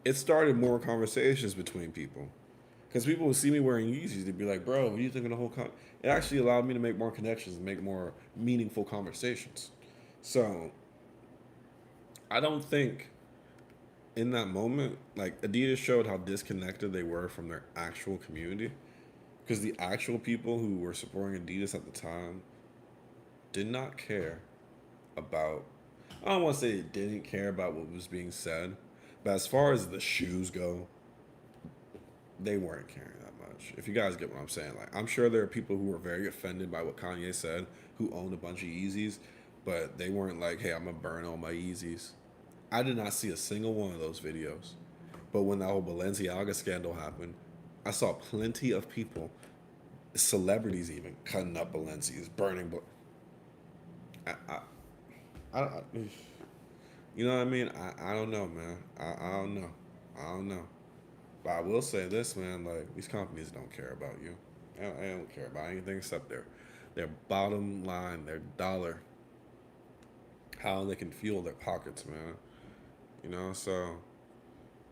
it started more conversations between people. Because people would see me wearing Yeezys, they'd be like, bro, what do you think of the whole It actually allowed me to make more connections and make more meaningful conversations. So I don't think in that moment, like Adidas showed how disconnected they were from their actual community. Because the actual people who were supporting Adidas at the time did not care about, I don't want to say they didn't care about what was being said, but as far as the shoes go, they weren't caring that much. If you guys get what I'm saying, like I'm sure there are people who were very offended by what Kanye said, who owned a bunch of Yeezys, but they weren't like, "Hey, I'm gonna burn all my Yeezys." I did not see a single one of those videos. But when that whole Balenciaga scandal happened, I saw plenty of people, celebrities even, cutting up Balenciagas, burning. I you know what I mean? I don't know, man. I don't know. I don't know. But I will say this, man. Like these companies don't care about you. They don't care about anything except their bottom line, their dollar, how they can fuel their pockets, man. You know, so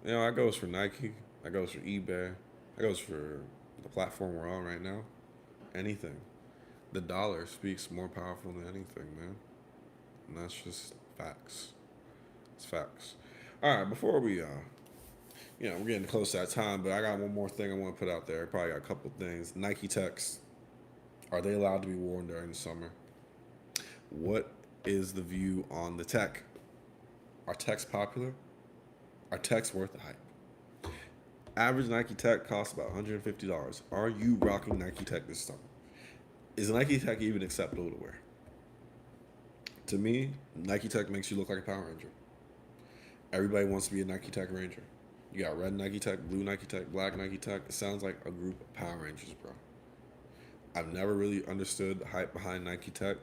that goes for Nike, that goes for eBay, that goes for the platform we're on right now. Anything, the dollar speaks more powerful than anything, man. And that's just facts. It's facts. All right, before we we're getting close to that time, but I got one more thing I want to put out there. I probably got a couple things. Nike Techs, are they allowed to be worn during the summer? What is the view on the tech? Are techs popular? Are techs worth the hype? Average Nike Tech costs about $150. Are you rocking Nike Tech this summer? Is Nike Tech even acceptable to wear? To me, Nike Tech makes you look like a Power Ranger. Everybody wants to be a Nike Tech Ranger. You got red Nike Tech, blue Nike Tech, black Nike Tech. It sounds like a group of Power Rangers, bro. I've never really understood the hype behind Nike Tech.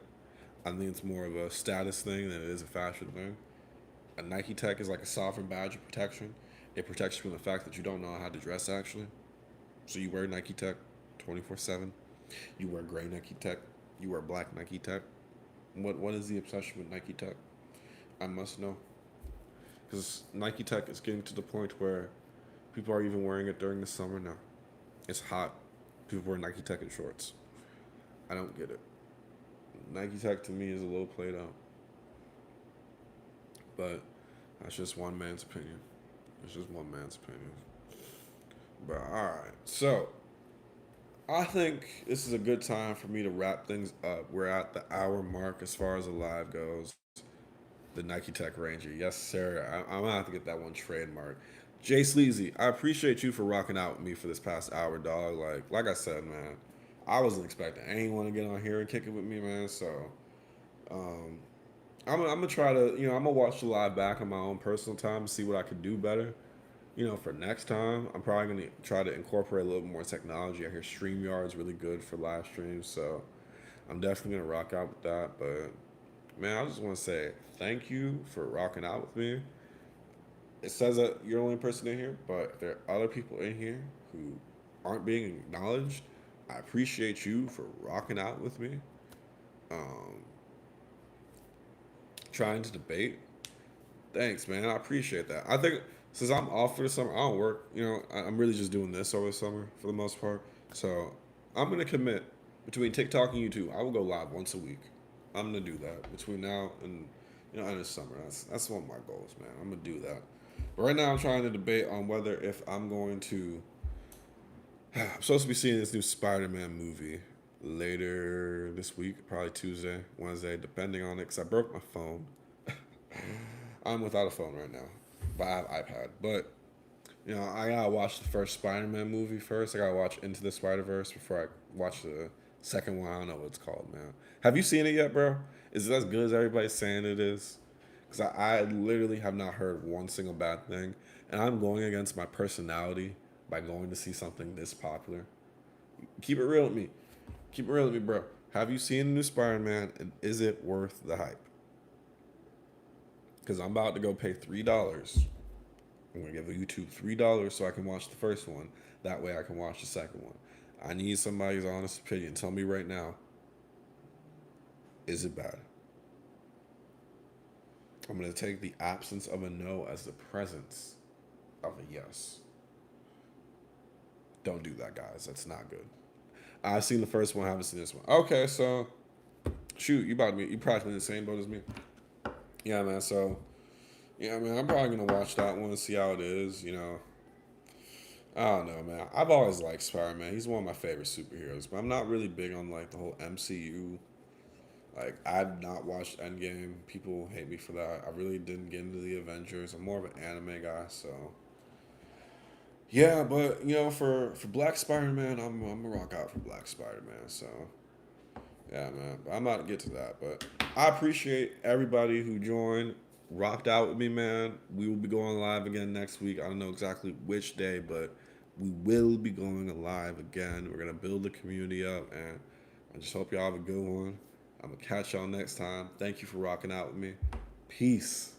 I think it's more of a status thing than it is a fashion thing. A Nike Tech is like a sovereign badge of protection. It protects you from the fact that you don't know how to dress actually. So you wear Nike Tech 24/7. You wear gray Nike Tech. You wear black Nike Tech. What is the obsession with Nike Tech? I must know. Because Nike Tech is getting to the point where people are even wearing it during the summer now. It's hot. People wear Nike Tech in shorts. I don't get it. Nike Tech to me is a little played out. But that's just one man's opinion. It's just one man's opinion. But alright. So I think this is a good time for me to wrap things up. We're at the hour mark as far as the live goes. The Nike Tech Ranger. Yes, sir. I'm gonna have to get that one trademark. Jay Sleazy, I appreciate you for rocking out with me for this past hour, dog. Like I said, man, I wasn't expecting anyone to get on here and kick it with me, man. So, um, I'm gonna try to, I'm gonna watch the live back on my own personal time and see what I could do better. For next time, I'm probably gonna try to incorporate a little bit more technology. I hear StreamYard is really good for live streams, so I'm definitely gonna rock out with that. But man, I just want to say thank you for rocking out with me. It says that you're the only person in here, but if there are other people in here who aren't being acknowledged, I appreciate you for rocking out with me. Um, Trying to debate. Thanks, man. I appreciate that. I think since I'm off for the summer, I don't work. I'm really just doing this over the summer for the most part. So I'm gonna commit between TikTok and YouTube. I will go live once a week. I'm gonna do that between now and end of summer. That's one of my goals, man. I'm gonna do that. But right now, I'm trying to debate on whether if I'm going to. I'm supposed to be seeing this new Spider-Man movie later this week, probably Tuesday, Wednesday, depending on it, because I broke my phone. I'm without a phone right now, but I have iPad. But I gotta watch the first Spider-Man movie first. I gotta watch Into the Spider-Verse before I watch the second one. I don't know what it's called, man. Have you seen it yet, bro? Is it as good as everybody's saying it is? Because I literally have not heard one single bad thing, and I'm going against my personality by going to see something this popular. Keep it real with me. Keep it real with me, bro. Have you seen the new Spider-Man, and is it worth the hype? Because I'm about to go pay $3. I'm gonna give YouTube $3 so I can watch the first one. That way I can watch the second one. I need somebody's honest opinion. Tell me right now, is it bad? I'm gonna take the absence of a no as the presence of a yes. Don't do that, guys. That's not good. I've seen the first one, I haven't seen this one. Okay, so shoot, you probably in the same boat as me. Yeah, man. So yeah, man, I'm probably gonna watch that one and see how it is. I don't know, man. I've always liked Spider-Man. He's one of my favorite superheroes, but I'm not really big on like the whole MCU. Like I've not watched Endgame. People hate me for that. I really didn't get into the Avengers. I'm more of an anime guy, so yeah. But for Black Spider-Man, I'm a rock out for Black Spider-Man. So yeah, man. But I'm about to get to that, but I appreciate everybody who joined, rocked out with me, man. We will be going live again next week. I don't know exactly which day, but we will be going live again. We're gonna build the community up, and I just hope y'all have a good one. I'm gonna catch y'all next time. Thank you for rocking out with me. Peace.